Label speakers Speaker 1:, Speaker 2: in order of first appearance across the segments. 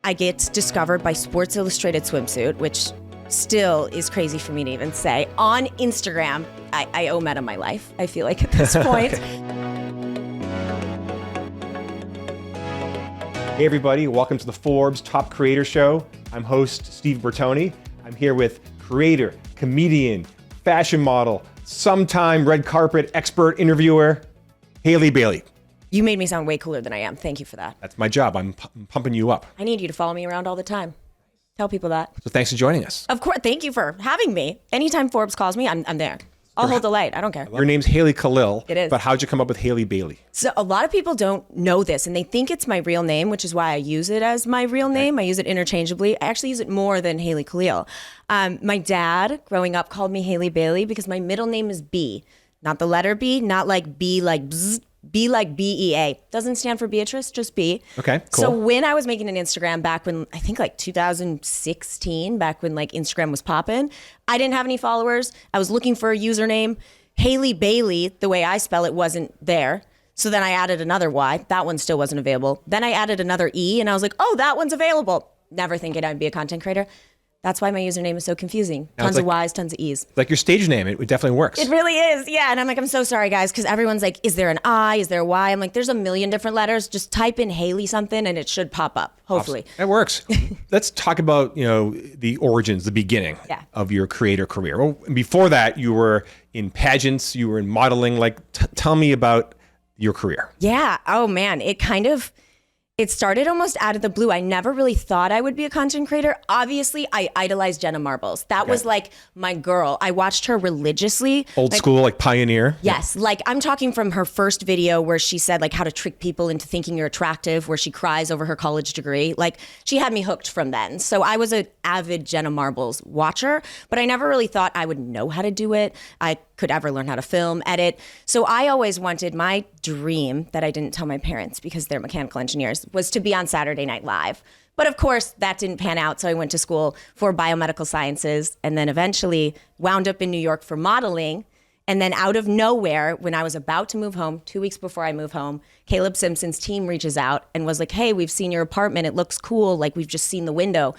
Speaker 1: I get discovered by Sports Illustrated Swimsuit, which still is crazy for me to even say, on Instagram. I owe Meta my life, I feel like, at this point.
Speaker 2: Hey everybody, welcome to the Forbes Top Creators Show. I'm host Steve Bertoni. I'm here with creator, comedian, fashion model, sometime red carpet expert interviewer, Haley Bailey.
Speaker 1: You made me sound way cooler than I am. Thank you for that.
Speaker 2: That's my job. I'm pumping you up.
Speaker 1: I need you to follow me around all the time. Tell people that.
Speaker 2: So thanks for joining us.
Speaker 1: Of course. Thank you for having me. Anytime Forbes calls me, I'm there. I'll hold the light. I don't care.
Speaker 2: Your name's Haley Kalil.
Speaker 1: It is.
Speaker 2: But how'd you come up with Haley Bailey?
Speaker 1: So a lot of people don't know this, and they think it's my real name, which is why I use it as my real name. I use it interchangeably. I actually use it more than Haley Kalil. My dad, growing up, called me Haley Bailey because my middle name is B. Not the letter B, not like B like bzz, B like B-E-A. Doesn't stand for Beatrice, just B.
Speaker 2: Okay, cool.
Speaker 1: So when I was making an Instagram back when, I think like 2016, back when like Instagram was popping, I didn't have any followers. I was looking for a username. Haley Bailey, the way I spell it, wasn't there. So then I added another Y. That one still wasn't available. Then I added another E and I was like, oh, that one's available. Never thinking I'd be a content creator. That's why my username is so confusing. Tons of Y's, tons of E's.
Speaker 2: Like your stage name, it definitely works.
Speaker 1: It really is, yeah. And I'm like, I'm so sorry, guys, because everyone's like, is there an I? Is there a Y? I'm like, there's a million different letters. Just type in Haley something and it should pop up, hopefully.
Speaker 2: That works. Let's talk about, the origins, the beginning of your creator career. Well, before that, you were in pageants, you were in modeling. Like, tell me about your career.
Speaker 1: Yeah. Oh, man. It started almost out of the blue. I never really thought I would be a content creator. Obviously, I idolized Jenna Marbles. That was like my girl. I watched her religiously.
Speaker 2: Old school, like pioneer.
Speaker 1: Yes. Like I'm talking from her first video where she said like how to trick people into thinking you're attractive, where she cries over her college degree. Like she had me hooked from then. So I was an avid Jenna Marbles watcher, but I never really thought I would know how to do it. I could ever learn how to film, edit. So I always wanted, my dream that I didn't tell my parents because they're mechanical engineers, was to be on Saturday Night Live. But of course that didn't pan out. So I went to school for biomedical sciences and then eventually wound up in New York for modeling. And then out of nowhere, when I was about to move home, 2 weeks before I move home, Caleb Simpson's team reaches out and was like, hey, we've seen your apartment. It looks cool. Like we've just seen the window.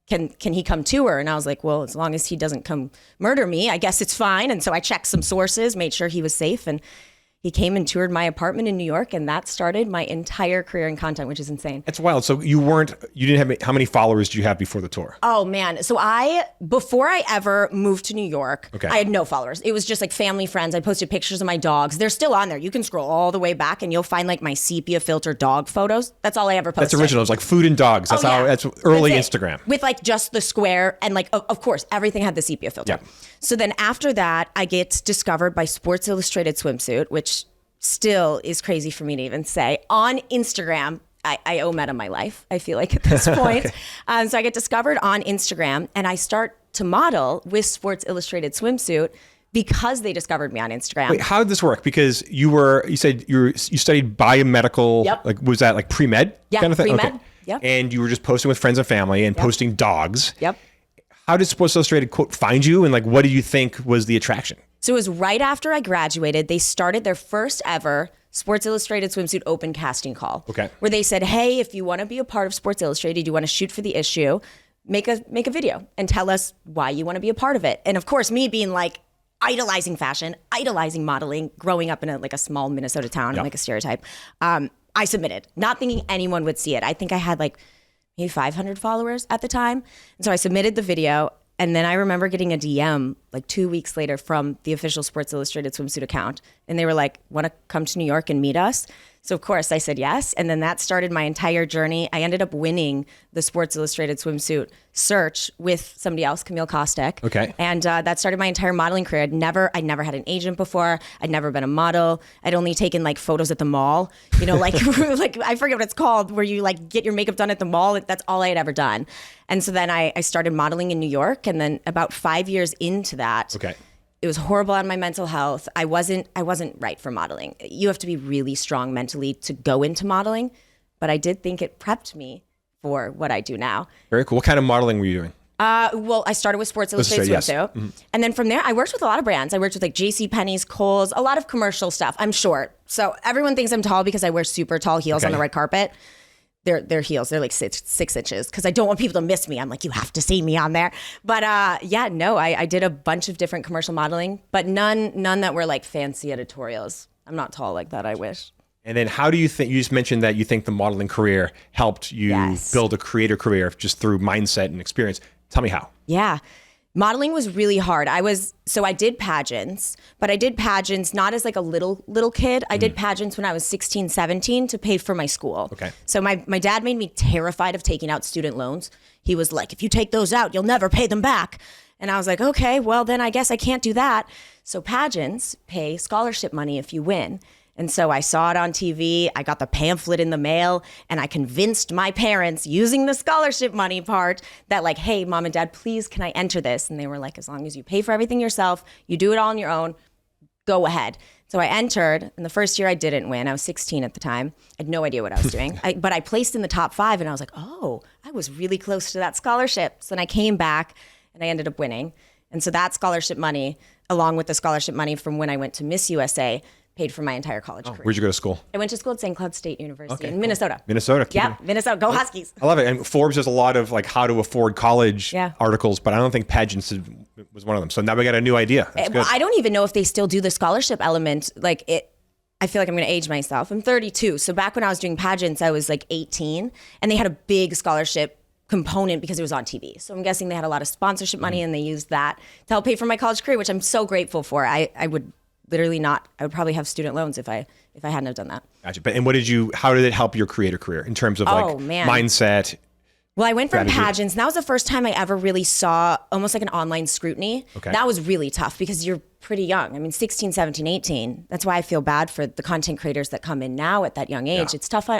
Speaker 1: Can he come tour? And I was like, well, as long as he doesn't come murder me, I guess it's fine. And so I checked some sources, made sure he was safe. And he came and toured my apartment in New York, and that started my entire career in content, which is insane. It's
Speaker 2: wild. So you didn't have, how many followers do you have before the tour?
Speaker 1: Oh man. So before I ever moved to New York, I had no followers. It was just like family, friends. I posted pictures of my dogs. They're still on there. You can scroll all the way back and you'll find like my sepia filter dog photos. That's all I ever posted.
Speaker 2: That's original. It's like food and dogs. That's that's early Instagram.
Speaker 1: With like just the square and like, of course, everything had the sepia filter. Yeah. So then after that, I get discovered by Sports Illustrated Swimsuit, which still is crazy for me to even say, on Instagram. I owe Meta my life, I feel like, at this point. So I get discovered on Instagram and I start to model with Sports Illustrated Swimsuit because they discovered me on Instagram.
Speaker 2: Wait, how did this work? Because you said you studied biomedical.
Speaker 1: Yep.
Speaker 2: Like, was that like pre-med kind of thing?
Speaker 1: Pre-med.
Speaker 2: Okay.
Speaker 1: Yep.
Speaker 2: And you were just posting with friends and family and posting dogs.
Speaker 1: Yep.
Speaker 2: How did Sports Illustrated quote find you? And like, what do you think was the attraction?
Speaker 1: So it was right after I graduated. They started their first ever Sports Illustrated Swimsuit open casting call.
Speaker 2: Okay.
Speaker 1: Where they said, hey, if you want to be a part of Sports Illustrated, you want to shoot for the issue, make a video and tell us why you want to be a part of it. And of course, me being like idolizing fashion, idolizing modeling, growing up in a small Minnesota town, like a stereotype, I submitted, not thinking anyone would see it. I think I had like maybe 500 followers at the time. And so I submitted the video. And then I remember getting a DM like 2 weeks later from the official Sports Illustrated Swimsuit account. And they were like, want to come to New York and meet us? So of course I said yes. And then that started my entire journey. I ended up winning the Sports Illustrated Swimsuit search with somebody else, Camille Kostek.
Speaker 2: Okay.
Speaker 1: And that started my entire modeling career. I'd never had an agent before. I'd never been a model. I'd only taken like photos at the mall, like I forget what it's called, where you like get your makeup done at the mall. That's all I had ever done. And so then I started modeling in New York. And then about 5 years into that, it was horrible on my mental health. I wasn't right for modeling. You have to be really strong mentally to go into modeling, but I did think it prepped me for what I do now.
Speaker 2: Very cool. What kind of modeling were you doing?
Speaker 1: Well, I started with Sports Illustrated Swimsuit. Mm-hmm. And then from there, I worked with a lot of brands. I worked with like JCPenney's, Kohl's, a lot of commercial stuff. I'm short. So everyone thinks I'm tall because I wear super tall heels on the red carpet. They're heels. They're like 6 inches because I don't want people to miss me. I'm like, you have to see me on there. But I did a bunch of different commercial modeling, but none that were like fancy editorials. I'm not tall like that, I wish.
Speaker 2: And then how do you think, you just mentioned that you think the modeling career helped you build a creator career just through mindset and experience. Tell me how.
Speaker 1: Yeah. Modeling was really hard. I did pageants, but I did pageants not as like a little kid. I did pageants when I was 16, 17 to pay for my school.
Speaker 2: Okay.
Speaker 1: So my dad made me terrified of taking out student loans. He was like, if you take those out, you'll never pay them back. And I was like, okay, well then I guess I can't do that. So pageants pay scholarship money if you win. And so I saw it on TV, I got the pamphlet in the mail, and I convinced my parents using the scholarship money part that like, hey, mom and dad, please, can I enter this? And they were like, as long as you pay for everything yourself, you do it all on your own, go ahead. So I entered, and the first year I didn't win. I was 16 at the time. I had no idea what I was doing. But I placed in the top 5, and I was like, oh, I was really close to that scholarship. So then I came back, and I ended up winning. And so that scholarship money, along with the scholarship money from when I went to Miss USA, paid for my entire college career.
Speaker 2: Where'd you go to school?
Speaker 1: I went to school at St. Cloud State University in Minnesota.
Speaker 2: Minnesota.
Speaker 1: Yeah, Minnesota. Go Huskies.
Speaker 2: I love it. And Forbes has a lot of like how to afford college articles, but I don't think pageants was one of them. So now we got a new idea. That's good.
Speaker 1: I don't even know if they still do the scholarship element. Like it, I feel like I'm going to age myself. I'm 32. So back when I was doing pageants, I was like 18, and they had a big scholarship component because it was on TV. So I'm guessing they had a lot of sponsorship money, and they used that to help pay for my college career, which I'm so grateful for. I would literally not. I would probably have student loans if I hadn't have done that.
Speaker 2: Gotcha. But how did it help your creator career in terms of like mindset?
Speaker 1: Well, I went from pageants, and that was the first time I ever really saw almost like an online scrutiny.
Speaker 2: Okay.
Speaker 1: That was really tough because you're pretty young. I mean, 16, 17, 18. That's why I feel bad for the content creators that come in now at that young age. Yeah.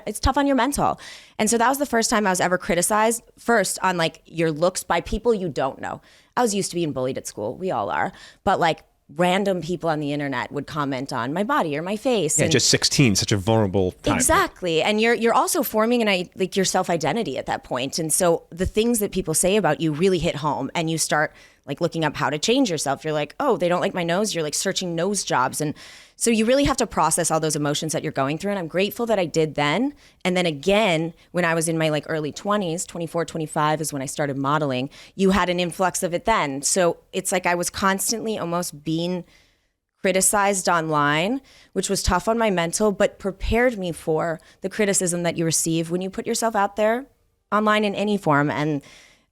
Speaker 1: It's tough on your mental. And so that was the first time I was ever criticized, first on like your looks by people you don't know. I was used to being bullied at school. We all are. But like random people on the internet would comment on my body or my face.
Speaker 2: Yeah,
Speaker 1: and
Speaker 2: just 16, such a vulnerable time.
Speaker 1: Exactly. And you're also forming your self-identity at that point. And so the things that people say about you really hit home, and you start like looking up how to change yourself. You're like, oh, they don't like my nose. You're like searching nose jobs. And so you really have to process all those emotions that you're going through. And I'm grateful that I did then. And then again, when I was in my like early 20s, 24, 25 is when I started modeling, you had an influx of it then. So it's like I was constantly almost being criticized online, which was tough on my mental, but prepared me for the criticism that you receive when you put yourself out there online in any form. And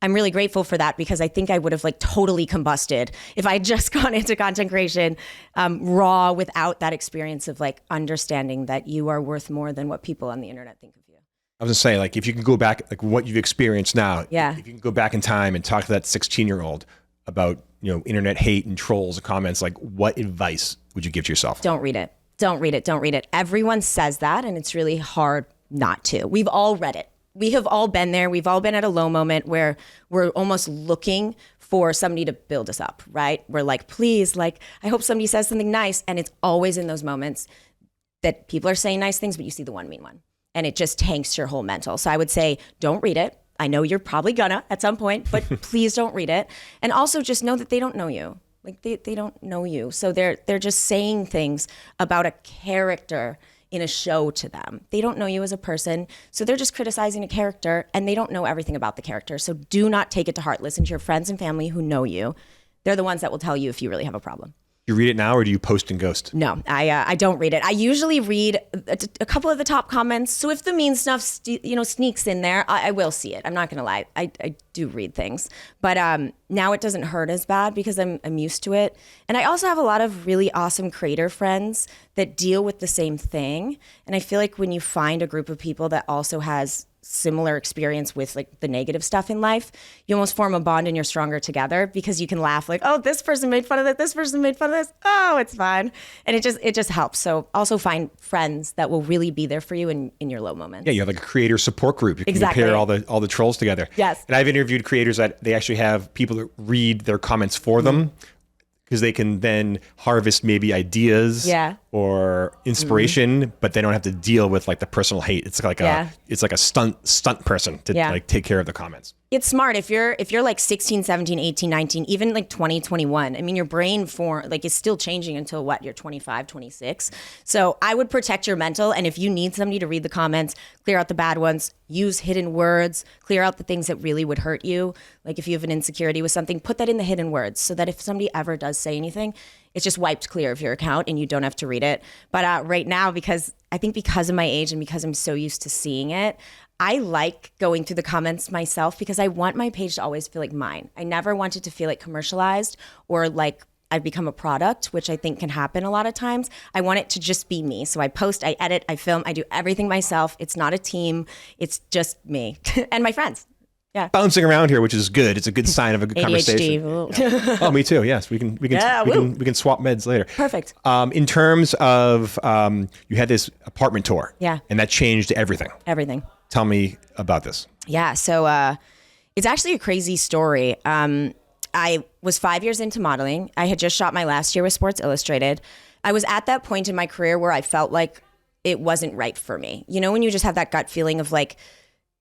Speaker 1: I'm really grateful for that, because I think I would have like totally combusted if I had just gone into content creation raw without that experience of like understanding that you are worth more than what people on the internet think of you.
Speaker 2: I was gonna say, like, if you can go back, like what you've experienced now, if you can go back in time and talk to that 16-year-old about, internet hate and trolls and comments, like what advice would you give to yourself?
Speaker 1: Don't read it. Don't read it. Don't read it. Everyone says that, and it's really hard not to. We've all read it. We have all been there. We've all been at a low moment where we're almost looking for somebody to build us up, right? We're like, please, like, I hope somebody says something nice. And it's always in those moments that people are saying nice things, but you see the one mean one. And it just tanks your whole mental. So I would say, don't read it. I know you're probably gonna at some point, but please don't read it. And also just know that they don't know you. Like they don't know you. So they're just saying things about a character in a show to them. They don't know you as a person, so they're just criticizing a character, and they don't know everything about the character. So do not take it to heart. Listen to your friends and family who know you. They're the ones that will tell you if you really have a problem.
Speaker 2: You read it now, or do you post and ghost?
Speaker 1: No, I don't read it. I usually read a couple of the top comments. So if the mean stuff sneaks in there, I will see it. I'm not gonna lie. I do read things, but now it doesn't hurt as bad because I'm used to it. And I also have a lot of really awesome creator friends that deal with the same thing. And I feel like when you find a group of people that also has similar experience with like the negative stuff in life, you almost form a bond and you're stronger together, because you can laugh like, oh, this person made fun of it, this person made fun of this, oh, it's fine. And it just helps. So also find friends that will really be there for you in your low moments.
Speaker 2: Yeah, you have like a creator support group. You can pair all the trolls together.
Speaker 1: Yes.
Speaker 2: And I've interviewed creators that they actually have people that read their comments for them, because they can then harvest maybe ideas or inspiration, but they don't have to deal with like the personal hate. It's like it's like a stunt person to like take care of the comments.
Speaker 1: It's smart if you're like 16, 17, 18, 19, even like 20, 21. I mean, your brain is still changing until what? You're 25, 26. So I would protect your mental. And if you need somebody to read the comments, clear out the bad ones, use hidden words, clear out the things that really would hurt you. Like if you have an insecurity with something, put that in the hidden words so that if somebody ever does say anything, it's just wiped clear of your account and you don't have to read it. But right now, because of my age and because I'm so used to seeing it, I like going through the comments myself because I want my page to always feel like mine. I never want it to feel like commercialized or like I've become a product, which I think can happen a lot of times. I want it to just be me. So I post, I edit, I film, I do everything myself. It's not a team. It's just me and my friends. Yeah.
Speaker 2: Bouncing around here, which is good. It's a good sign of a good
Speaker 1: ADHD.
Speaker 2: conversation. Yeah. Oh, me too. Yes, we can swap meds later.
Speaker 1: Perfect.
Speaker 2: In terms of you had this apartment tour.
Speaker 1: Yeah.
Speaker 2: And that changed everything.
Speaker 1: Everything.
Speaker 2: Tell me about this.
Speaker 1: Yeah. So it's actually a crazy story. I was 5 years into modeling. I had just shot my last year with Sports Illustrated. I was at that point in my career where I felt like it wasn't right for me. You know, when you just have that gut feeling of like,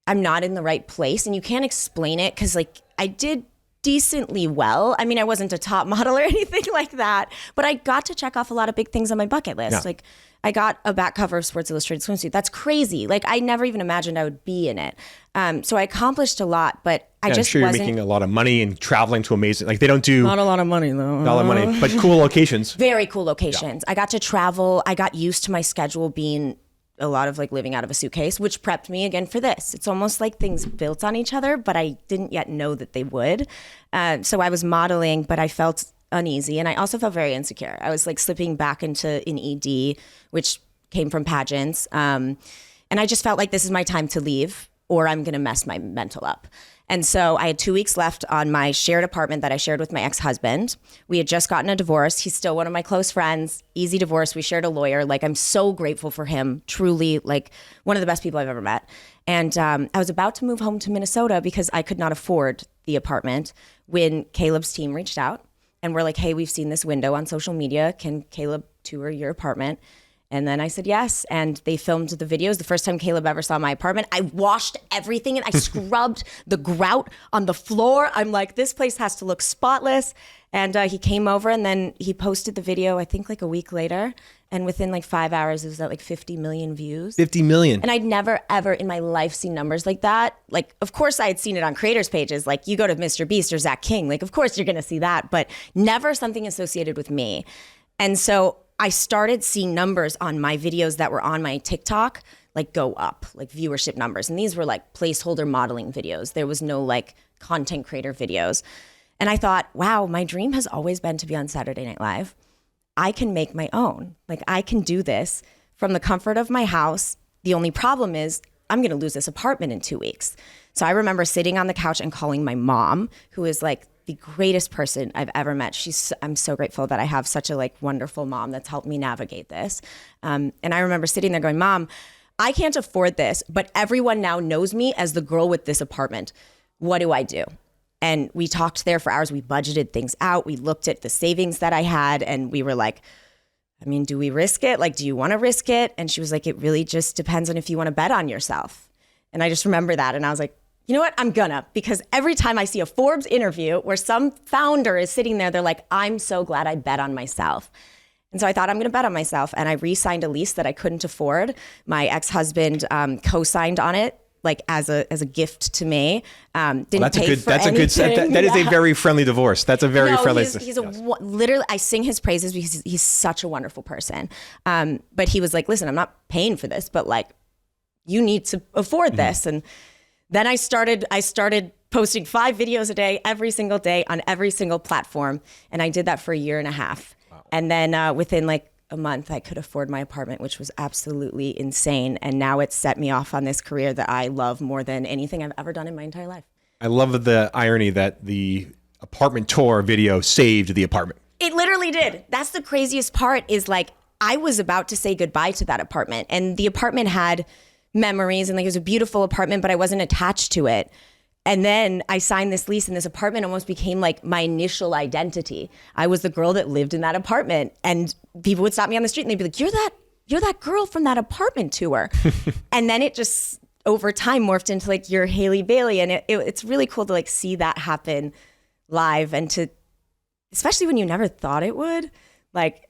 Speaker 1: I'm not in the right place, and you can't explain it because like I did decently well. I mean, I wasn't a top model or anything like that, but I got to check off a lot of big things on my bucket list.
Speaker 2: Yeah.
Speaker 1: Like I got a back cover of Sports Illustrated Swimsuit. That's crazy. Like I never even imagined I would be in it. So I accomplished a lot, but I just
Speaker 2: I'm sure
Speaker 1: wasn't.
Speaker 2: You're making a lot of money and traveling to amazing, like they don't do.
Speaker 1: Not a lot of money though.
Speaker 2: Not a lot of money, but cool locations.
Speaker 1: Very cool locations. Yeah. I got to travel. I got used to my schedule being a lot of like living out of a suitcase, which prepped me again for this. It's almost like things built on each other, but I didn't yet know that they would. So I was modeling, but I felt uneasy. And I also felt very insecure. I was like slipping back into an ED, which came from Pageants. And I just felt like this is my time to leave or I'm going to mess my mental up. And so I had 2 weeks left on my shared apartment that I shared with my ex-husband. We had just gotten a divorce. He's still one of my close friends. Easy divorce. We shared a lawyer. Like, I'm so grateful for him. Truly, like, one of the best people I've ever met. And I was about to move home to Minnesota because I could not afford the apartment when Caleb's team reached out and were like, hey, we've seen this window on social media. Can Caleb tour your apartment? And then I said yes, and they filmed the videos. The first time Caleb ever saw my apartment, I washed everything and I scrubbed the grout on the floor. I'm like, this place has to look spotless. And he came over and then he posted the video, I think like a week later. And within like 5 hours, it was at like 50 million views.
Speaker 2: 50 million.
Speaker 1: And I'd never, ever in my life seen numbers like that. Like, of course I had seen it on creators pages. Like you go to Mr. Beast or Zach King, like of course you're gonna see that, but never something associated with me. And so I started seeing numbers on my videos that were on my TikTok, like go up, like viewership numbers. And these were like placeholder modeling videos. There was no like content creator videos. And I thought, wow, my dream has always been to be on Saturday Night Live. I can make my own. Like I can do this from the comfort of my house. The only problem is I'm going to lose this apartment in 2 weeks. So I remember sitting on the couch and calling my mom, who is like the greatest person I've ever met. I'm so grateful that I have such a like wonderful mom that's helped me navigate this. And I remember sitting there going, Mom, I can't afford this, but everyone now knows me as the girl with this apartment. What do I do? And we talked there for hours. We budgeted things out. We looked at the savings that I had and we were like, I mean, do we risk it? Like, do you want to risk it? And she was like, it really just depends on if you want to bet on yourself. And I just remember that. And I was like, you know what? I'm gonna, because every time I see a Forbes interview where some founder is sitting there, they're like, I'm so glad I bet on myself. And so I thought I'm gonna bet on myself. And I re-signed a lease that I couldn't afford. My ex-husband co-signed on it, like as a gift to me. Didn't pay for anything.
Speaker 2: That is a very friendly divorce. That's a very friendly.
Speaker 1: He's literally, I sing his praises because he's such a wonderful person. But he was like, listen, I'm not paying for this, but like, you need to afford this. And then I started posting 5 videos a day, every single day on every single platform. And I did that for a year and a half. Wow. And then within like a month, I could afford my apartment, which was absolutely insane. And now it's set me off on this career that I love more than anything I've ever done in my entire life.
Speaker 2: I love the irony that the apartment tour video saved the apartment.
Speaker 1: It literally did. That's the craziest part is like, I was about to say goodbye to that apartment. And the apartment had memories and like it was a beautiful apartment, but I wasn't attached to it. And then I signed this lease, and this apartment almost became like my initial identity. I was the girl that lived in that apartment, and people would stop me on the street and they'd be like, you're that girl from that apartment tour. And then it just over time morphed into like, you're Haley Bailey. And it's really cool to like see that happen live, and to, especially when you never thought it would. Like,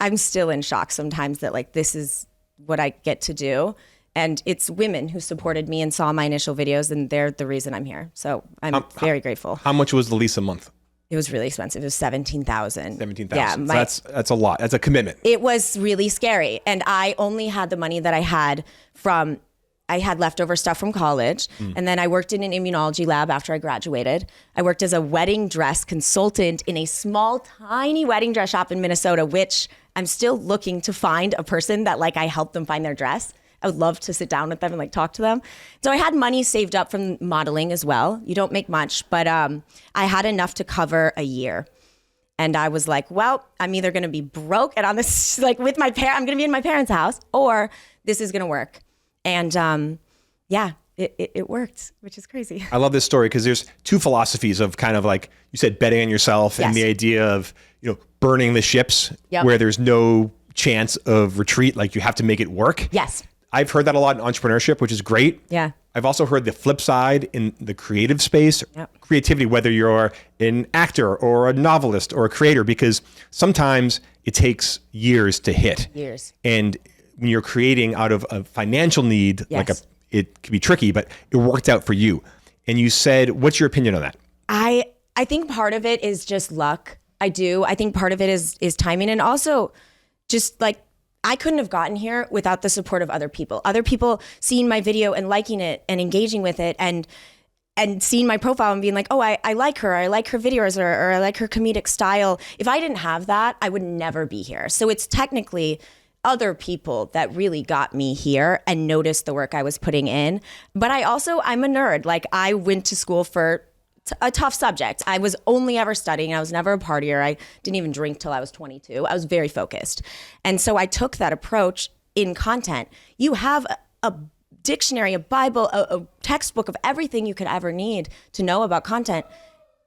Speaker 1: I'm still in shock sometimes that like, this is what I get to do. And it's women who supported me and saw my initial videos, and they're the reason I'm here. So I'm very grateful.
Speaker 2: How much was the lease a month?
Speaker 1: It was really expensive. It was $17,000.
Speaker 2: $17,000. Yeah, so that's a lot. That's a commitment.
Speaker 1: It was really scary. And I only had the money that I had leftover stuff from college. And then I worked in an immunology lab after I graduated. I worked as a wedding dress consultant in a small, tiny wedding dress shop in Minnesota, which I'm still looking to find a person that like I helped them find their dress. I would love to sit down with them and like talk to them. So I had money saved up from modeling as well. You don't make much, but I had enough to cover a year. And I was like, well, I'm either going to be broke and on this, like with my parents, I'm going to be in my parents' house, or this is going to work. And it worked, which is crazy.
Speaker 2: I love this story because there's two philosophies of kind of like, you said, betting on yourself, and the idea of, burning the ships where there's no chance of retreat. Like you have to make it work.
Speaker 1: Yes.
Speaker 2: I've heard that a lot in entrepreneurship, which is great.
Speaker 1: Yeah.
Speaker 2: I've also heard the flip side in the creative space, creativity, whether you're an actor or a novelist or a creator, because sometimes it takes years to hit. And when you're creating out of a financial need, it can be tricky, but it worked out for you. And you said, what's your opinion on that?
Speaker 1: I think part of it is just luck. I do. I think part of it is timing, and also just like, I couldn't have gotten here without the support of other people. Other people seeing my video and liking it and engaging with it, and seeing my profile and being like, oh, I like her, or I like her videos, or I like her comedic style. If I didn't have that, I would never be here. So it's technically other people that really got me here and noticed the work I was putting in. But I'm a nerd. Like, I went to school for a tough subject. I was only ever studying. I was never a partier. I didn't even drink till I was 22. I was very focused. And so I took that approach in content. You have a dictionary, a Bible, a textbook of everything you could ever need to know about content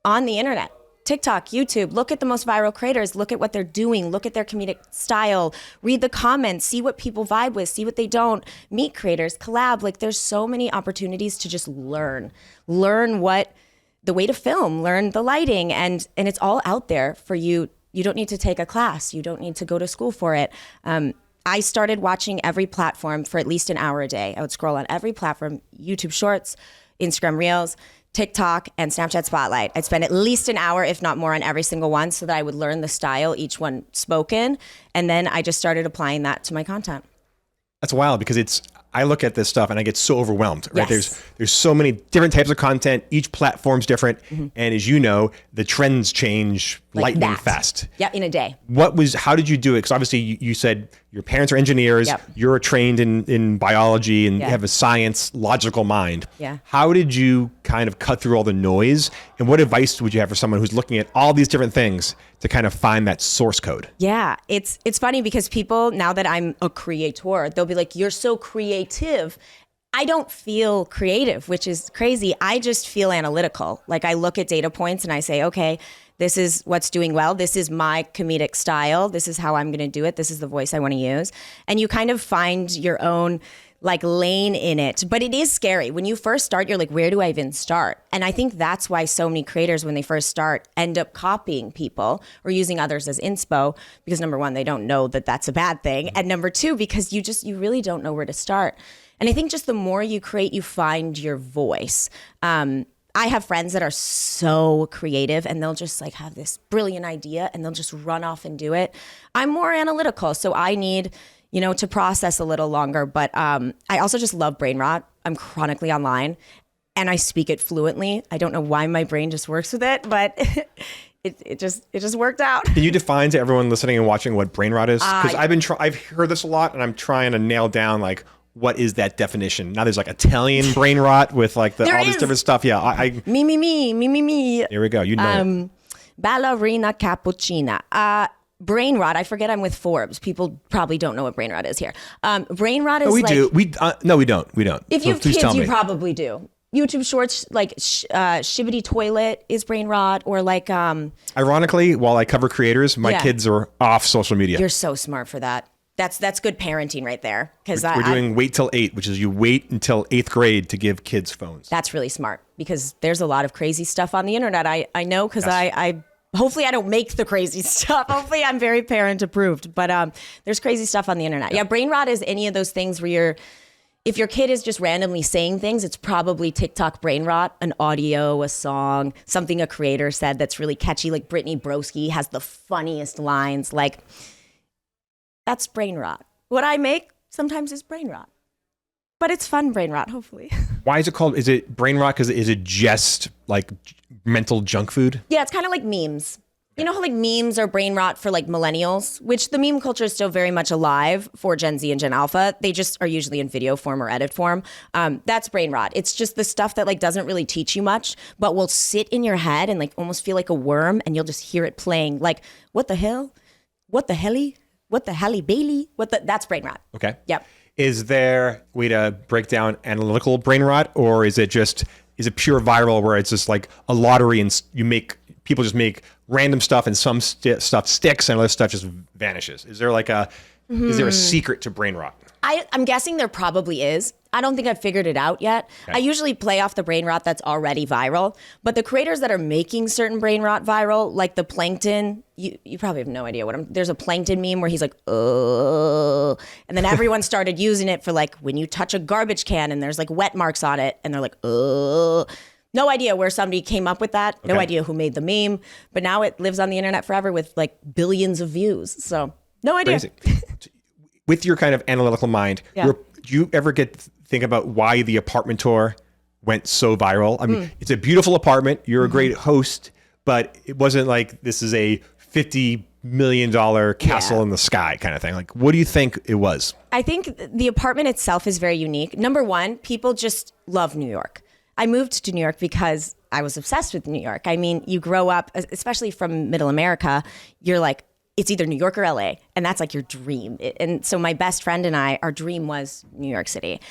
Speaker 1: on the internet. TikTok, YouTube, look at the most viral creators, look at what they're doing, look at their comedic style, read the comments, see what people vibe with, see what they don't, meet creators, collab. Like, there's so many opportunities to just learn the way to film, learn the lighting, and it's all out there for you. You don't need to take a class. You don't need to go to school for it. I started watching every platform for at least an hour a day. I would scroll on every platform: YouTube Shorts, Instagram Reels, TikTok, and Snapchat Spotlight. I'd spend at least an hour, if not more, on every single one, so that I would learn the style each one spoke in. And then I just started applying that to my content.
Speaker 2: That's wild, because I look at this stuff and I get so overwhelmed, right?
Speaker 1: Yes.
Speaker 2: There's so many different types of content. Each platform's different. And as you know, the trends change lightning fast.
Speaker 1: Yeah, in a day.
Speaker 2: How did you do it? Because obviously you said your parents are engineers, you're trained in biology, and you have a science, logical mind.
Speaker 1: Yeah.
Speaker 2: How did you kind of cut through all the noise? And what advice would you have for someone who's looking at all these different things to kind of find that source code?
Speaker 1: Yeah, it's funny because people, now that I'm a creator, they'll be like, you're so creative. I don't feel creative, which is crazy. I just feel analytical. Like, I look at data points and I say, okay, this is what's doing well. This is my comedic style. This is how I'm going to do it. This is the voice I want to use. And you kind of find your own like lane in it. But it is scary. When you first start, you're like, where do I even start? And I think that's why so many creators, when they first start, end up copying people or using others as inspo, because number one, they don't know that that's a bad thing. And number two, because you really don't know where to start. And I think just the more you create, you find your voice. I have friends that are so creative and they'll just like have this brilliant idea and they'll just run off and do it. I'm more analytical, so I need, to process a little longer. But I also just love brain rot. I'm chronically online and I speak it fluently. I don't know why my brain just works with it, but it just worked out.
Speaker 2: Can you define to everyone listening and watching what brain rot is? Because I've heard this a lot and I'm trying to nail down like, what is that definition? Now there's like Italian brain rot with like all this different stuff. Yeah.
Speaker 1: Me.
Speaker 2: Here we go. You know
Speaker 1: ballerina cappuccina. Brain rot. I forget I'm with Forbes. People probably don't know what brain rot is here. Brain rot is
Speaker 2: we do. No, we don't.
Speaker 1: If you have kids, you probably do. YouTube Shorts, like Shibbity Toilet is brain rot, or like
Speaker 2: Ironically, while I cover creators, my kids are off social media.
Speaker 1: You're so smart for that. That's good parenting right there. Because
Speaker 2: we're doing wait till 8, which is you wait until 8th grade to give kids phones.
Speaker 1: That's really smart, because there's a lot of crazy stuff on the internet. I know, because I hopefully I don't make the crazy stuff. Hopefully I'm very parent approved, but there's crazy stuff on the internet. Yeah, brain rot is any of those things where if your kid is just randomly saying things, it's probably TikTok brain rot, an audio, a song, something a creator said that's really catchy. Like Brittany Broski has the funniest lines. Like, that's brain rot. What I make sometimes is brain rot, but it's fun brain rot, hopefully.
Speaker 2: Why is it called? Is it brain rot because is it just like mental junk food?
Speaker 1: Yeah, it's kind of like memes. You know how like memes are brain rot for like millennials, which the meme culture is still very much alive for Gen Z and Gen Alpha. They just are usually in video form or edit form. That's brain rot. It's just the stuff that like doesn't really teach you much, but will sit in your head and like almost feel like a worm, and you'll just hear it playing. Like, what the hell? What the helly? What the Halle Bailey? That's brain rot.
Speaker 2: Okay.
Speaker 1: Yep.
Speaker 2: Is there a way to break down analytical brain rot, or is it pure viral where it's just like a lottery and people just make random stuff and some stuff sticks and other stuff just vanishes? Is there like is there a secret to brain rot?
Speaker 1: I'm guessing there probably is. I don't think I've figured it out yet. Okay. I usually play off the brain rot that's already viral, but the creators that are making certain brain rot viral, like the Plankton, you probably have no idea there's a Plankton meme where he's like, oh, and then everyone started using it for like when you touch a garbage can and there's like wet marks on it, and they're like, oh. No idea where somebody came up with that. Okay. No idea who made the meme, but now it lives on the internet forever with like billions of views. So no idea.
Speaker 2: Crazy. With your kind of analytical mind, do you ever think about why the apartment tour went so viral? I mean, it's a beautiful apartment. You're a great host, but it wasn't like this is a $50 million castle in the sky kind of thing. Like, what do you think it was?
Speaker 1: I think the apartment itself is very unique. Number one, people just love New York. I moved to New York because I was obsessed with New York. I mean, you grow up, especially from middle America, you're like, it's either New York or LA, and that's like your dream. And so my best friend and I, our dream was New York City.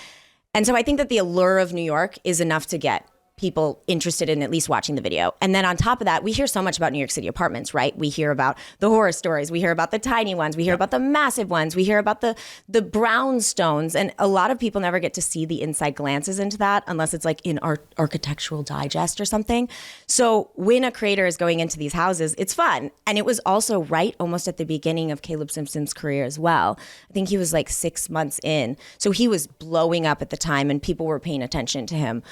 Speaker 1: And so I think that the allure of New York is enough to get people interested in at least watching the video. And then on top of that, we hear so much about New York City apartments, right? We hear about the horror stories. We hear about the tiny ones. We hear about the massive ones. We hear about the brownstones. And a lot of people never get to see the inside glances into that unless it's like in Architectural Digest or something. So when a creator is going into these houses, it's fun. And it was also right almost at the beginning of Caleb Simpson's career as well. I think he was like 6 months in. So he was blowing up at the time and people were paying attention to him.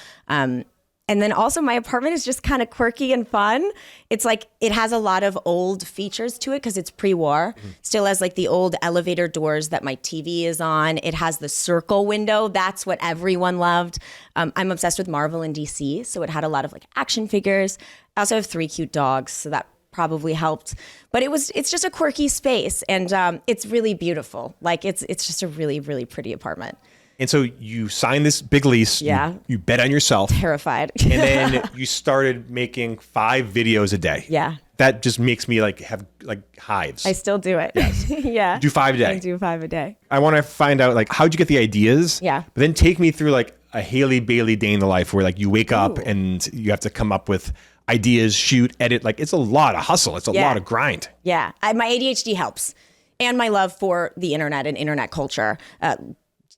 Speaker 1: And then also my apartment is just kind of quirky and fun. It's like, it has a lot of old features to it because it's pre-war. Still has like the old elevator doors that my TV is on. It has the circle window. That's what everyone loved. I'm obsessed with Marvel and DC. So it had a lot of like action figures. I also have 3 cute dogs. So that probably helped. But it's just a quirky space. And it's really beautiful. Like it's just a really, really pretty apartment.
Speaker 2: And so you signed this big lease.
Speaker 1: Yeah.
Speaker 2: You bet on yourself.
Speaker 1: Terrified.
Speaker 2: And then you started making 5 videos a day.
Speaker 1: Yeah.
Speaker 2: That just makes me like have like hives.
Speaker 1: I still do it.
Speaker 2: Yes.
Speaker 1: Yeah.
Speaker 2: Do 5 a day.
Speaker 1: I do 5 a day.
Speaker 2: I want to find out like how'd you get the ideas?
Speaker 1: Yeah.
Speaker 2: But then take me through like a Haley Bailey day in the life where like you wake up and you have to come up with ideas, shoot, edit. Like it's a lot of hustle. It's a lot of grind.
Speaker 1: Yeah. My ADHD helps. And my love for the internet and internet culture.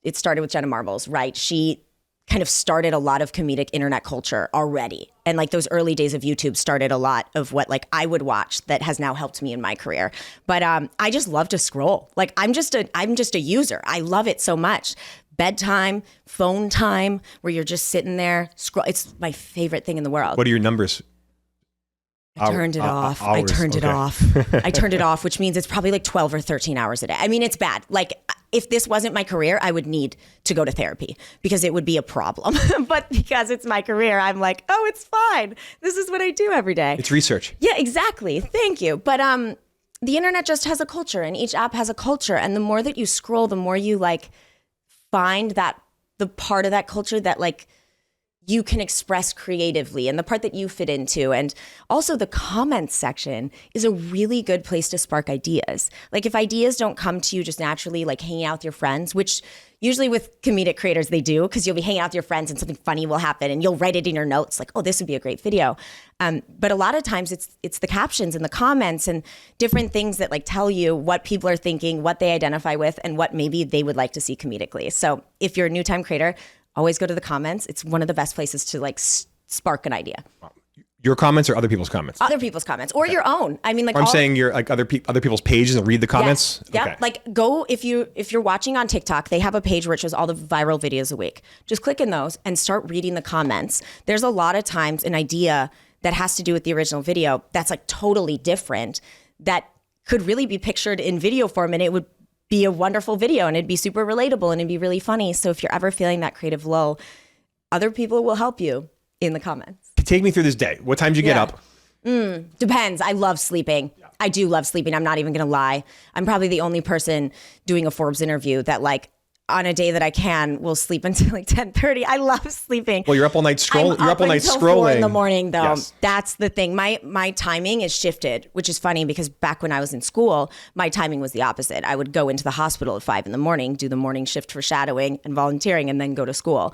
Speaker 1: It started with Jenna Marbles, right? She kind of started a lot of comedic internet culture already. And like those early days of YouTube started a lot of what like I would watch that has now helped me in my career. But I just love to scroll. Like I'm just a user. I love it so much. Bedtime, phone time, where you're just sitting there, scroll. It's my favorite thing in the world.
Speaker 2: What are your numbers?
Speaker 1: I turned it off. I turned it off. I turned it off, which means it's probably like 12 or 13 hours a day. I mean, it's bad. Like if this wasn't my career, I would need to go to therapy because it would be a problem. But because it's my career, I'm like, oh, it's fine. This is what I do every day.
Speaker 2: It's research.
Speaker 1: Yeah, exactly. Thank you. But the internet just has a culture and each app has a culture. And the more that you scroll, the more you like find that the part of that culture that like you can express creatively and the part that you fit into. And also the comments section is a really good place to spark ideas. Like if ideas don't come to you just naturally, like hanging out with your friends, which usually with comedic creators they do, because you'll be hanging out with your friends and something funny will happen and you'll write it in your notes like, oh, this would be a great video. But a lot of times it's the captions and the comments and different things that like tell you what people are thinking, what they identify with, and what maybe they would like to see comedically. So if you're a new time creator, always go to the comments. It's one of the best places to like spark an idea.
Speaker 2: Your comments or other people's comments?
Speaker 1: Other people's comments or your own. I mean, like
Speaker 2: I'm saying you're like other people's pages and read the comments.
Speaker 1: Yes. Yep. Okay. Like go if you're watching on TikTok, they have a page where it shows all the viral videos a week. Just click in those and start reading the comments. There's a lot of times an idea that has to do with the original video that's like totally different that could really be pictured in video form, and it would be a wonderful video and it'd be super relatable and it'd be really funny. So if you're ever feeling that creative lull, other people will help you in the comments.
Speaker 2: Take me through this day. What time do you get up?
Speaker 1: Depends. I love sleeping. Yeah. I do love sleeping. I'm not even going to lie. I'm probably the only person doing a Forbes interview that like on a day that I can will sleep until like 10:30. I love sleeping.
Speaker 2: Well, you're up all night scrolling. You're up all night scrolling. 4
Speaker 1: in the morning though.
Speaker 2: Yes.
Speaker 1: That's the thing. My timing is shifted, which is funny because back when I was in school, my timing was the opposite. I would go into the hospital at 5 in the morning, do the morning shift for shadowing and volunteering, and then go to school.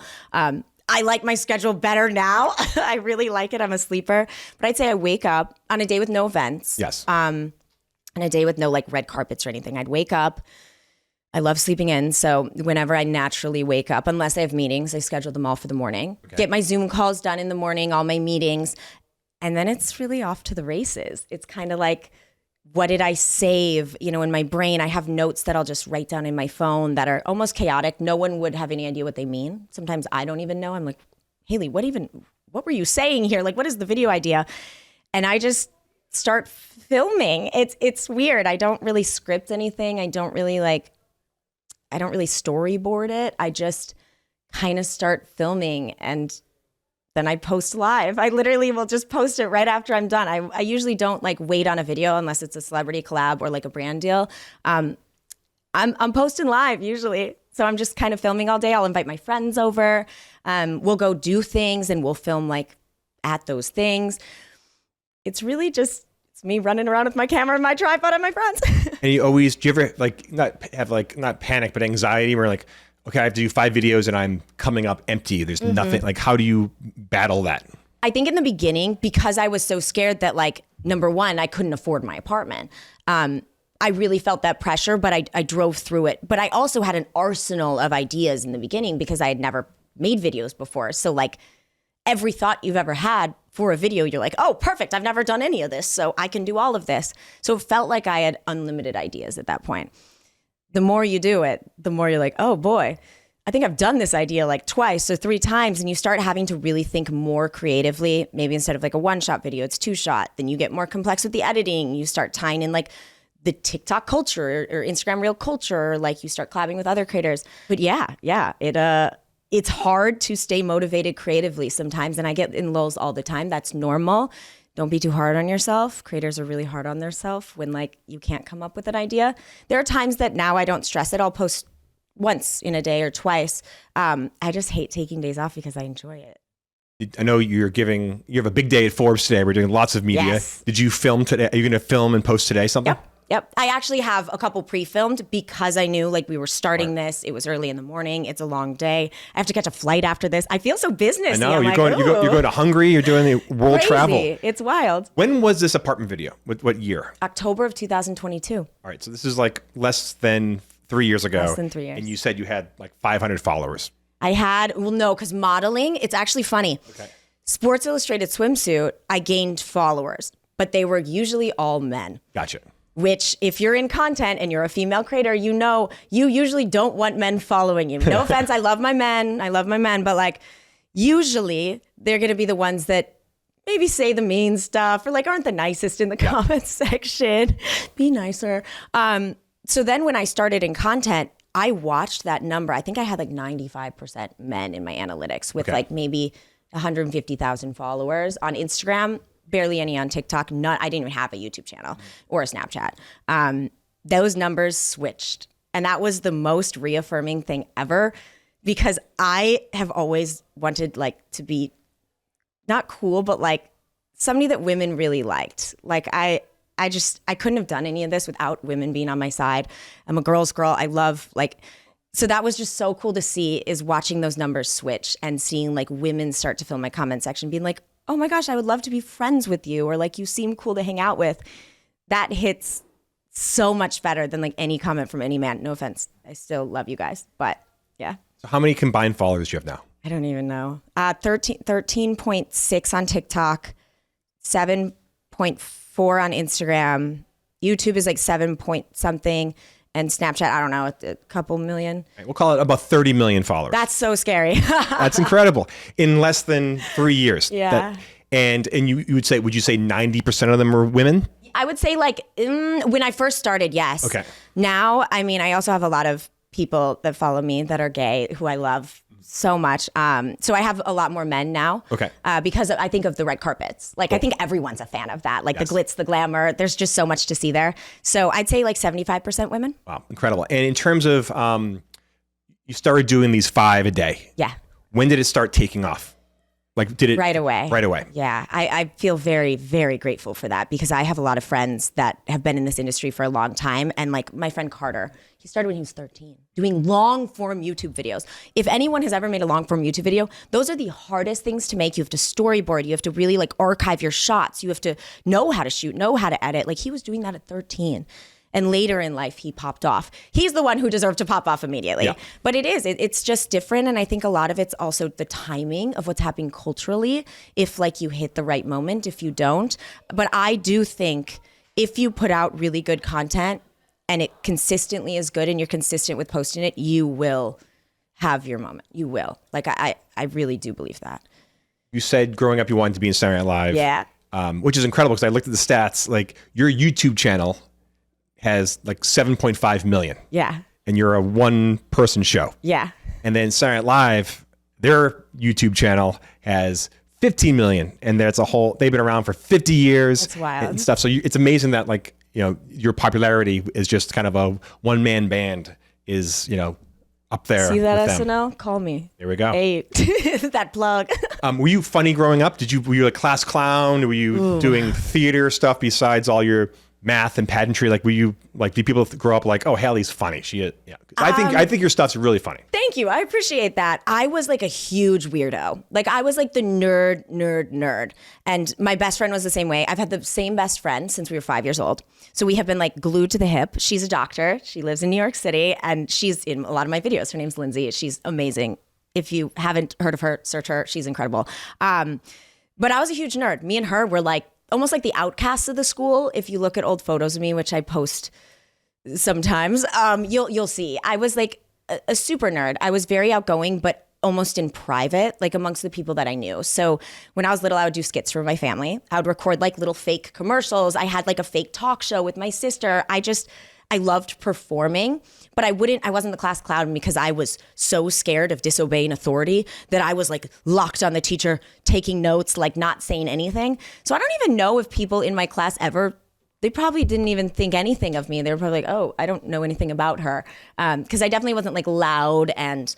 Speaker 1: I like my schedule better now. I really like it. I'm a sleeper. But I'd say I wake up on a day with no events.
Speaker 2: Yes.
Speaker 1: On a day with no like red carpets or anything. I'd wake up. I love sleeping in. So whenever I naturally wake up, unless I have meetings, I schedule them all for the morning. Okay. Get my Zoom calls done in the morning, all my meetings. And then it's really off to the races. It's kind of like, what did I save? You know, in my brain, I have notes that I'll just write down in my phone that are almost chaotic. No one would have any idea what they mean. Sometimes I don't even know. I'm like, Haley, what were you saying here? Like, what is the video idea? And I just start filming. It's weird. I don't really script anything. I don't really storyboard it. I just kind of start filming and then I post live. I literally will just post it right after I'm done. I usually don't like wait on a video unless it's a celebrity collab or like a brand deal. I'm posting live usually. So I'm just kind of filming all day. I'll invite my friends over. We'll go do things and we'll film like at those things. It's really just, it's me running around with my camera and my tripod and my friends.
Speaker 2: And do you ever like not panic, but anxiety where like, okay, I have to do 5 videos and I'm coming up empty. There's nothing. Like, how do you battle that?
Speaker 1: I think in the beginning, because I was so scared that like, number one, I couldn't afford my apartment. I really felt that pressure, but I drove through it. But I also had an arsenal of ideas in the beginning because I had never made videos before. So like every thought you've ever had for a video, you're like, oh, perfect. I've never done any of this, so I can do all of this. So it felt like I had unlimited ideas at that point. The more you do it, the more you're like, oh boy, I think I've done this idea like twice or 3 times. And you start having to really think more creatively. Maybe instead of like a 1-shot video, it's 2-shot. Then you get more complex with the editing. You start tying in like the TikTok culture or Instagram reel culture, or like you start collabing with other creators. But yeah, it's hard to stay motivated creatively sometimes. And I get in lulls all the time. That's normal. Don't be too hard on yourself. Creators are really hard on themselves when like you can't come up with an idea. There are times that now I don't stress it. I'll post once in a day or twice. I just hate taking days off because I enjoy it.
Speaker 2: I know you have a big day at Forbes today. We're doing lots of media. Yes. Did you film today? Are you going to film and post today something?
Speaker 1: Yep. I actually have a couple pre-filmed because I knew like we were starting this. It was early in the morning. It's a long day. I have to catch a flight after this. I feel so businessy.
Speaker 2: I know. You're going to Hungary. You're doing the world travel.
Speaker 1: It's wild.
Speaker 2: When was this apartment video? What year?
Speaker 1: October of 2022.
Speaker 2: All right. So this is like less than 3 years ago.
Speaker 1: Less than 3 years.
Speaker 2: And you said you had like 500 followers.
Speaker 1: No, because modeling, it's actually funny. Okay. Sports Illustrated Swimsuit, I gained followers, but they were usually all men.
Speaker 2: Gotcha.
Speaker 1: Which, if you're in content and you're a female creator, you know you usually don't want men following you. No offense, I love my men, but like usually they're going to be the ones that maybe say the mean stuff or like aren't the nicest in the comments section. Be nicer. So then when I started in content, I watched that number. I think I had like 95% men in my analytics with like maybe 150,000 followers on Instagram. Barely any on TikTok. I didn't even have a YouTube channel or a Snapchat. Those numbers switched. And that was the most reaffirming thing ever because I have always wanted like to be not cool, but like somebody that women really liked. Like I couldn't have done any of this without women being on my side. I'm a girl's girl. I love so that was just so cool to see, is watching those numbers switch and seeing like women start to fill my comment section being like, oh my gosh, I would love to be friends with you. Or like, you seem cool to hang out with. That hits so much better than like any comment from any man. No offense. I still love you guys, but yeah.
Speaker 2: So how many combined followers do you have now?
Speaker 1: I don't even know. 13.6 on TikTok, 7.4 on Instagram. YouTube is like 7 point something. And Snapchat, I don't know, a couple million.
Speaker 2: Right, we'll call it about 30 million followers.
Speaker 1: That's so scary.
Speaker 2: That's incredible. In less than 3 years.
Speaker 1: Yeah.
Speaker 2: And you would say, would you say 90% of them are women?
Speaker 1: I would say like when I first started, yes.
Speaker 2: Okay.
Speaker 1: Now, I mean, I also have a lot of people that follow me that are gay who I love so much. So I have a lot more men now.
Speaker 2: Okay.
Speaker 1: Because I think of the red carpets. Like, I think everyone's a fan of that. Like,
Speaker 2: Yes.
Speaker 1: the glitz, the glamour. There's just so much to see there. So I'd say like 75% women.
Speaker 2: Wow, incredible. And in terms of, you started doing these 5 a day.
Speaker 1: Yeah.
Speaker 2: When did it start taking off? Like, did it?
Speaker 1: Right away.
Speaker 2: Right away.
Speaker 1: Yeah. I feel very, very grateful for that, because I have a lot of friends that have been in this industry for a long time. And like my friend Carter, he started when he was 13 doing long form YouTube videos. If anyone has ever made a long form YouTube video, those are the hardest things to make. You have to storyboard. You have to really like archive your shots. You have to know how to shoot, know how to edit. Like, he was doing that at 13. And later in life, he popped off. He's the one who deserved to pop off immediately.
Speaker 2: Yeah.
Speaker 1: But it's just different. And I think a lot of it's also the timing of what's happening culturally. If like you hit the right moment, if you don't. But I do think if you put out really good content and it consistently is good and you're consistent with posting it, you will have your moment. You will. Like, I really do believe that.
Speaker 2: You said growing up you wanted to be in Saturday Night Live.
Speaker 1: Yeah.
Speaker 2: Which is incredible, because I looked at the stats. Like, your YouTube channel has like 7.5 million.
Speaker 1: Yeah.
Speaker 2: And you're a one-person show.
Speaker 1: Yeah.
Speaker 2: And then Saturday Night Live, their YouTube channel has 15 million, and that's they've been around for 50 years.
Speaker 1: That's wild.
Speaker 2: And stuff. So it's amazing that, like, you know, your popularity is just kind of a one-man band is, you know, up there.
Speaker 1: See that
Speaker 2: with them.
Speaker 1: SNL? Call me.
Speaker 2: There we go.
Speaker 1: Hey, that plug.
Speaker 2: Were you funny growing up? Were you a class clown? Were you doing theater stuff besides all your math and pageantry? Like, were you like, do people grow up like, oh, Haley's funny? Yeah. I think your stuff's really funny.
Speaker 1: Thank you. I appreciate that. I was like a huge weirdo. Like, I was like the nerd. And my best friend was the same way. I've had the same best friend since we were 5 years old. So we have been like glued to the hip. She's a doctor. She lives in New York City, and she's in a lot of my videos. Her name's Lindsay. She's amazing. If you haven't heard of her, search her. She's incredible. But I was a huge nerd. Me and her were like almost like the outcasts of the school. If you look at old photos of me, which I post sometimes, you'll see I was like a super nerd. I was very outgoing, but almost in private, like amongst the people that I knew. So when I was little, I would do skits for my family. I would record like little fake commercials. I had like a fake talk show with my sister. I loved performing, but I wasn't the class clown because I was so scared of disobeying authority that I was like locked on the teacher, taking notes, like not saying anything. So I don't even know if people in my class they probably didn't even think anything of me. They were probably like, oh, I don't know anything about her. Because I definitely wasn't like loud and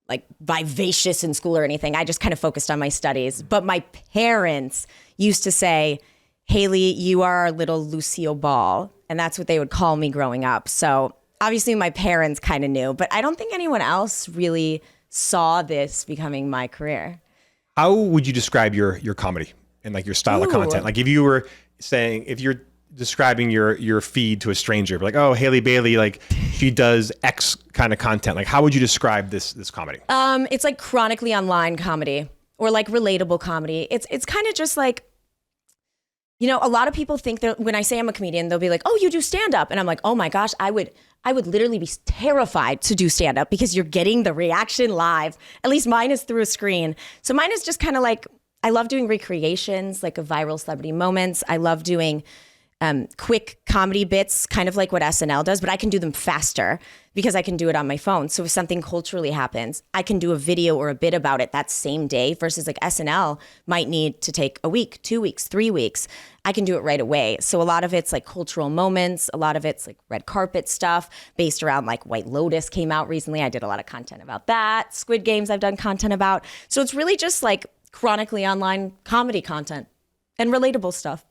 Speaker 1: like vivacious in school or anything. I just kind of focused on my studies. But my parents used to say, Haley, you are our little Lucille Ball. And that's what they would call me growing up. So obviously my parents kind of knew, but I don't think anyone else really saw this becoming my career.
Speaker 2: How would you describe your comedy and like your style of content? Like, if you're describing your feed to a stranger, like, oh, Haley Bailey, like she does X kind of content. Like, how would you describe this comedy?
Speaker 1: It's like chronically online comedy or like relatable comedy. It's kind of just like, you know, a lot of people think that when I say I'm a comedian, they'll be like, oh, you do stand up. And I'm like, oh my gosh, I would literally be terrified to do stand up because you're getting the reaction live. At least mine is through a screen. So mine is just kind of like, I love doing recreations, like of viral celebrity moments. I love doing quick comedy bits, kind of like what SNL does, but I can do them faster because I can do it on my phone. So if something culturally happens, I can do a video or a bit about it that same day versus like SNL might need to take a week, 2 weeks, 3 weeks. I can do it right away. So a lot of it's like cultural moments. A lot of it's like red carpet stuff based around like White Lotus came out recently. I did a lot of content about that. Squid Games I've done content about. So it's really just like chronically online comedy content and relatable stuff.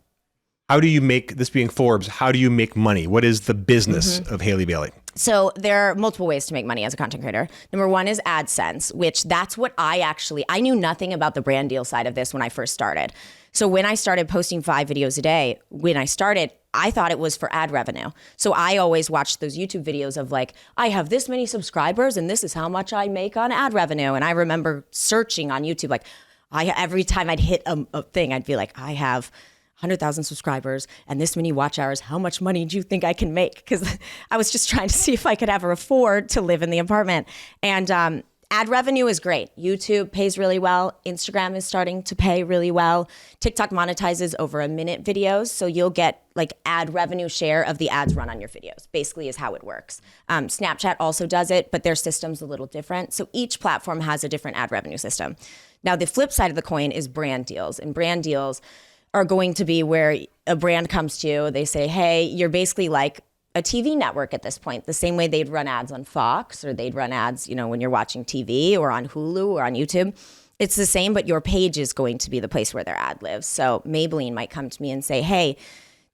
Speaker 2: How do you make, this being Forbes, how do you make money? What is the business of Haley Bailey?
Speaker 1: So there are multiple ways to make money as a content creator. Number one is AdSense, which that's what I knew nothing about the brand deal side of this when I first started. So when I started posting 5 videos a day, I thought it was for ad revenue. So I always watched those YouTube videos of like, I have this many subscribers and this is how much I make on ad revenue. And I remember searching on YouTube, like every time I'd hit a thing, I'd be like, I have 100,000 subscribers and this many watch hours. How much money do you think I can make? Because I was just trying to see if I could ever afford to live in the apartment. And ad revenue is great. YouTube pays really well. Instagram is starting to pay really well. TikTok monetizes over a minute videos. So you'll get like ad revenue share of the ads run on your videos, basically is how it works. Snapchat also does it, but their system's a little different. So each platform has a different ad revenue system. Now, the flip side of the coin is brand deals. And brand deals are going to be where a brand comes to you. They say, hey, you're basically like a TV network at this point, the same way they'd run ads on Fox or they'd run ads, when you're watching TV or on Hulu or on YouTube. It's the same, but your page is going to be the place where their ad lives. So Maybelline might come to me and say, hey,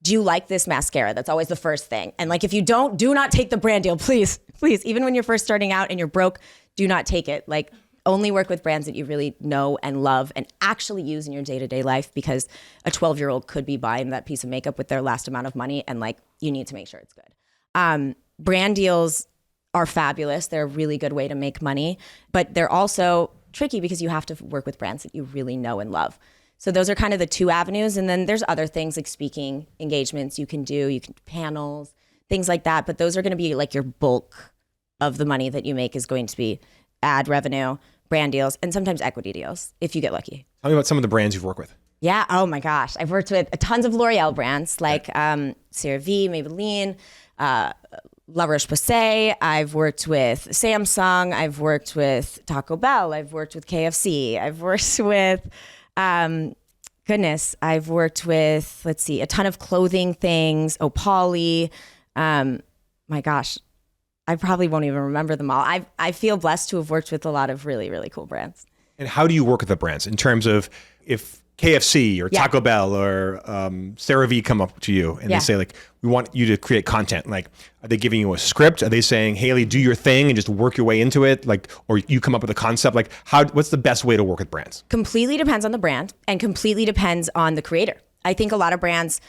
Speaker 1: do you like this mascara? That's always the first thing. And like, if you don't, do not take the brand deal, please. Even when you're first starting out and you're broke, do not take it. Like, only work with brands that you really know and love and actually use in your day-to-day life, because a 12-year-old could be buying that piece of makeup with their last amount of money, and like, you need to make sure it's good. Brand deals are fabulous. They're a really good way to make money, but they're also tricky because you have to work with brands that you really know and love. So those are kind of the 2 avenues. And then there's other things like speaking engagements you can do panels, things like that. But those are going to be like your bulk of the money that you make is going to be ad revenue, brand deals, and sometimes equity deals if you get lucky.
Speaker 2: Tell me about some of the brands you've worked with.
Speaker 1: Yeah. Oh my gosh. I've worked with tons of L'Oreal brands like CeraVe, Maybelline, La Roche-Posay. I've worked with Samsung. I've worked with Taco Bell. I've worked with KFC. I've worked with, I've worked with, a ton of clothing things. Opali. My gosh. I probably won't even remember them all. I feel blessed to have worked with a lot of really, really cool brands.
Speaker 2: And how do you work with the brands in terms of if KFC or Taco Bell or CeraVe come up to you and they say like, we want you to create content, like, are they giving you a script? Are they saying, Haley, do your thing and just work your way into it? Like, or you come up with a concept, like what's the best way to work with brands?
Speaker 1: Completely depends on the brand and completely depends on the creator. I think a lot of brands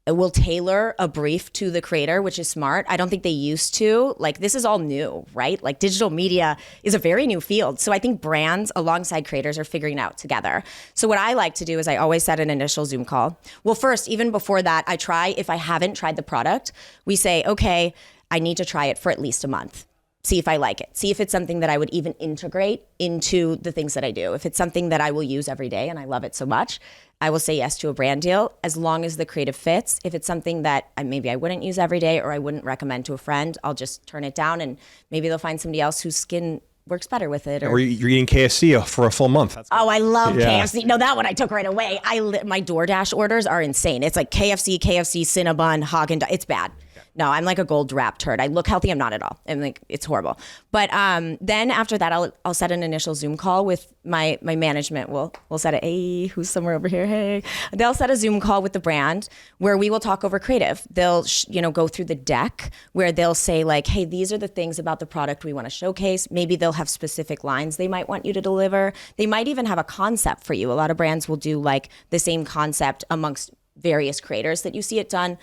Speaker 1: will tailor a brief to the creator, which is smart. I don't think they used to. Like, this is all new, right? Like, digital media is a very new field. So I think brands alongside creators are figuring it out together. So what I like to do is I always set an initial Zoom call. Well, first, even before that, if I haven't tried the product, we say, okay, I need to try it for at least a month. See if I like it. See if it's something that I would even integrate into the things that I do. If it's something that I will use every day and I love it so much, I will say yes to a brand deal as long as the creative fits. If it's something that maybe I wouldn't use every day or I wouldn't recommend to a friend, I'll just turn it down and maybe they'll find somebody else whose skin works better with it.
Speaker 2: Or you're eating KFC for a full month.
Speaker 1: I love KFC. No, that one I took right away. My DoorDash orders are insane. It's like KFC, Cinnabon, Haagen-Dazs. It's bad. No, I'm like a gold wrap turd. I look healthy. I'm not at all. I'm like, it's horrible. But then after that, I'll set an initial Zoom call with my management. We'll set who's somewhere over here? Hey, they'll set a Zoom call with the brand where we will talk over creative. They'll go through the deck where they'll say like, hey, these are the things about the product we want to showcase. Maybe they'll have specific lines they might want you to deliver. They might even have a concept for you. A lot of brands will do like the same concept amongst various creators that you see it done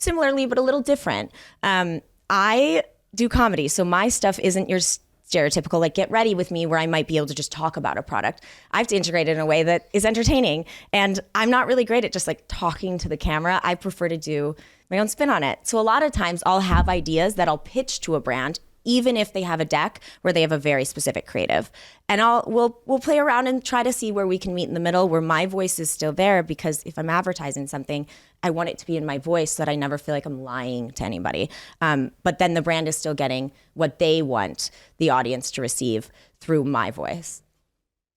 Speaker 1: similarly, but a little different. I do comedy, so my stuff isn't your stereotypical, like, get ready with me where I might be able to just talk about a product. I have to integrate it in a way that is entertaining. And I'm not really great at just like talking to the camera. I prefer to do my own spin on it. So a lot of times I'll have ideas that I'll pitch to a brand even if they have a deck where they have a very specific creative. And we'll play around and try to see where we can meet in the middle, where my voice is still there, because if I'm advertising something, I want it to be in my voice so that I never feel like I'm lying to anybody. But then the brand is still getting what they want the audience to receive through my voice.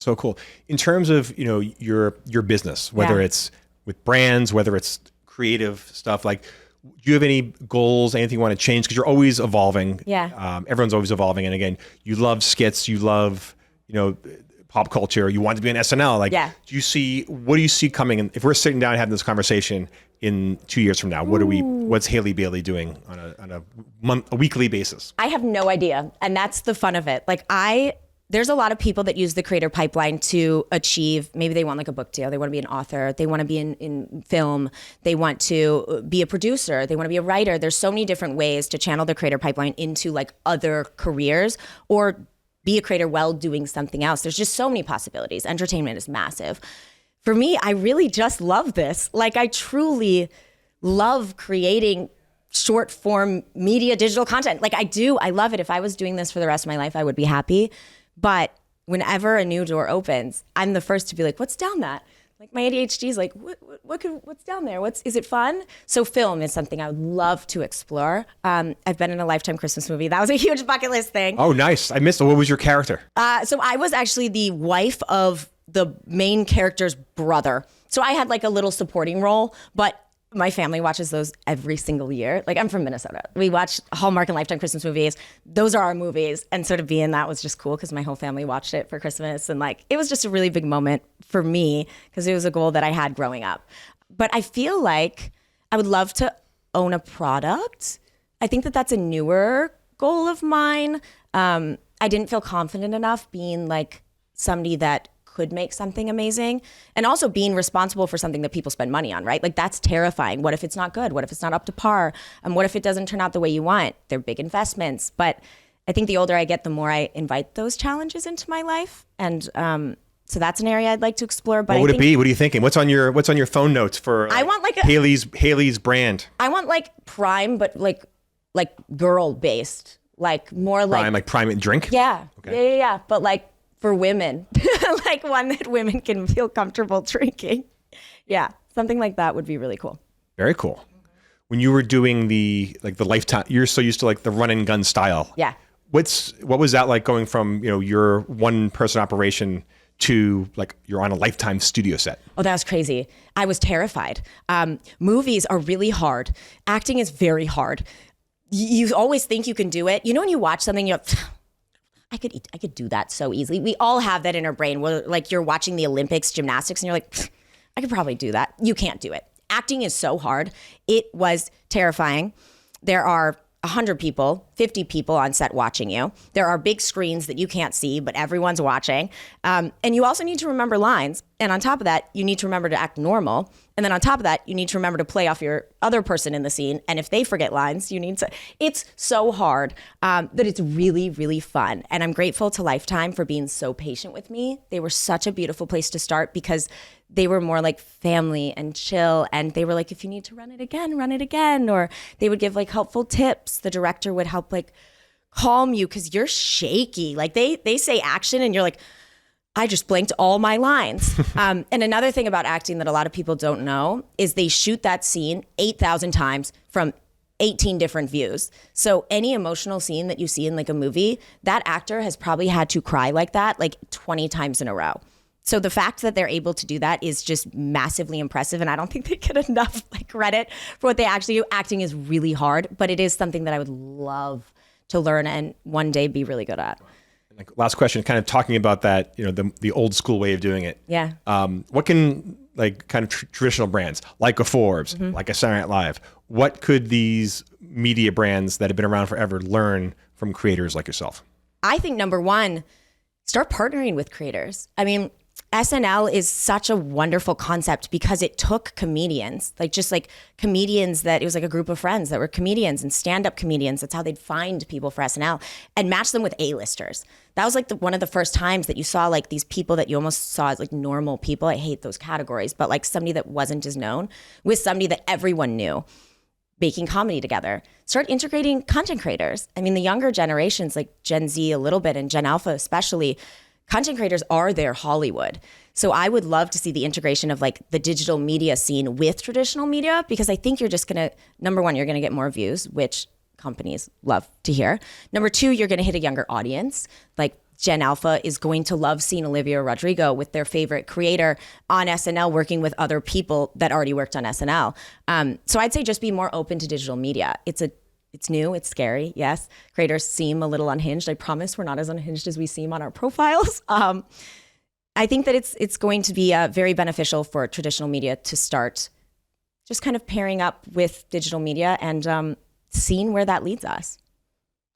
Speaker 2: So cool. In terms of, your business, whether it's with brands, whether it's creative stuff, like, do you have any goals, anything you want to change? Because you're always evolving.
Speaker 1: Yeah.
Speaker 2: Everyone's always evolving. And again, you love skits, you love, pop culture, you want to be on SNL. Like, what do you see coming? And if we're sitting down and having this conversation in 2 years from now, what's Haley Bailey doing on a weekly basis? I
Speaker 1: have no idea. And that's the fun of it. Like there's a lot of people that use the creator pipeline to achieve, maybe they want like a book deal, they want to be an author, they want to be in film, they want to be a producer, they want to be a writer. There's so many different ways to channel the creator pipeline into like other careers or be a creator while doing something else. There's just so many possibilities. Entertainment is massive. For me, I really just love this. Like, I truly love creating short form media, digital content. Like, I love it. If I was doing this for the rest of my life, I would be happy. But whenever a new door opens, I'm the first to be like, what's down that? Like, my ADHD is like, what's down there? Is it fun? So film is something I would love to explore. I've been in a Lifetime Christmas movie. That was a huge bucket list thing.
Speaker 2: Oh, nice. I missed it. What was your character?
Speaker 1: So I was actually the wife of the main character's brother. So I had like a little supporting role, but my family watches those every single year. Like, I'm from Minnesota. We watch Hallmark and Lifetime Christmas movies. Those are our movies. And so to be in that was just cool because my whole family watched it for Christmas. And like, it was just a really big moment for me because it was a goal that I had growing up. But I feel like I would love to own a product. I think that that's a newer goal of mine. I didn't feel confident enough being like somebody that could make something amazing, and also being responsible for something that people spend money on, right? Like, that's terrifying. What if it's not good? What if it's not up to par? What if it doesn't turn out the way you want? They're big investments. But I think the older I get, the more I invite those challenges into my life. And so that's an area I'd like to explore. But
Speaker 2: what would it be? What are you thinking? What's on your phone notes for
Speaker 1: I want like
Speaker 2: Haley's brand?
Speaker 1: I want like Prime, but like girl based, like more like
Speaker 2: Prime drink?
Speaker 1: Yeah.
Speaker 2: Okay.
Speaker 1: Yeah. But like, for women, like one that women can feel comfortable drinking. Yeah, something like that would be really cool.
Speaker 2: Very cool. When you were doing the Lifetime, you're so used to like the run and gun style.
Speaker 1: Yeah.
Speaker 2: What was that like going from, your one person operation to like you're on a Lifetime studio set?
Speaker 1: Oh, that was crazy. I was terrified. Movies are really hard. Acting is very hard. You always think you can do it. When you watch something, you're like, I could do that so easily. We all have that in our brain where like you're watching the Olympics gymnastics and you're like, I could probably do that. You can't do it. Acting is so hard. It was terrifying. There are 100 people, 50 people on set watching you. There are big screens that you can't see, but everyone's watching. And you also need to remember lines. And on top of that, you need to remember to act normal. And then on top of that, you need to remember to play off your other person in the scene. And if they forget lines, it's so hard that it's really, really fun. And I'm grateful to Lifetime for being so patient with me. They were such a beautiful place to start because they were more like family and chill. And they were like, if you need to run it again. Or they would give like helpful tips. The director would help like calm you because you're shaky. Like they say action and you're like, I just blanked all my lines. And another thing about acting that a lot of people don't know is they shoot that scene 8,000 times from 18 different views. So any emotional scene that you see in like a movie, that actor has probably had to cry like that like 20 times in a row. So the fact that they're able to do that is just massively impressive. And I don't think they get enough like credit for what they actually do. Acting is really hard, but it is something that I would love to learn and one day be really good at.
Speaker 2: Like, last question, kind of talking about that, the old school way of doing it.
Speaker 1: Yeah.
Speaker 2: What can like kind of traditional brands like a Forbes, like a Saturday Night Live, what could these media brands that have been around forever learn from creators like yourself?
Speaker 1: I think number one, start partnering with creators. I mean, SNL is such a wonderful concept because it took comedians, like comedians that it was like a group of friends that were comedians and stand-up comedians. That's how they'd find people for SNL and match them with A-listers. That was like one of the first times that you saw like these people that you almost saw as like normal people. I hate those categories, but like somebody that wasn't as known with somebody that everyone knew. making comedy together. Start integrating content creators. I mean, the younger generations, like Gen Z a little bit and Gen Alpha especially, content creators are their Hollywood. So I would love to see the integration of like the digital media scene with traditional media, because I think you're just going to, number one, you're going to get more views, which companies love to hear. Number two, you're going to hit a younger audience. Like Gen Alpha is going to love seeing Olivia Rodrigo with their favorite creator on SNL working with other people that already worked on SNL. So I'd say just be more open to digital media. It's new, it's scary, yes. Creators seem a little unhinged. I promise we're not as unhinged as we seem on our profiles. I think that it's going to be very beneficial for traditional media to start just kind of pairing up with digital media and seeing where that leads us.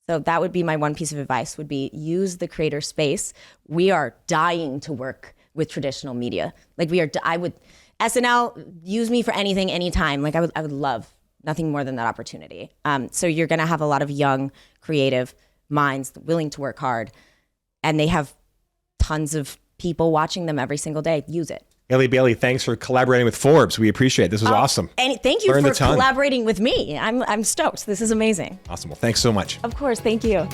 Speaker 1: So that would be my one piece of advice, would be use the creator space. We are dying to work with traditional media. Like SNL, use me for anything, anytime. Like I would love nothing more than that opportunity. So you're gonna have a lot of young, creative minds willing to work hard, and they have tons of people watching them every single day. Use it.
Speaker 2: Haley Bailey, thanks for collaborating with Forbes. We appreciate it. This was awesome.
Speaker 1: And thank you for collaborating with me. I'm stoked. This is amazing.
Speaker 2: Awesome. Well, thanks so much.
Speaker 1: Of course. Thank you.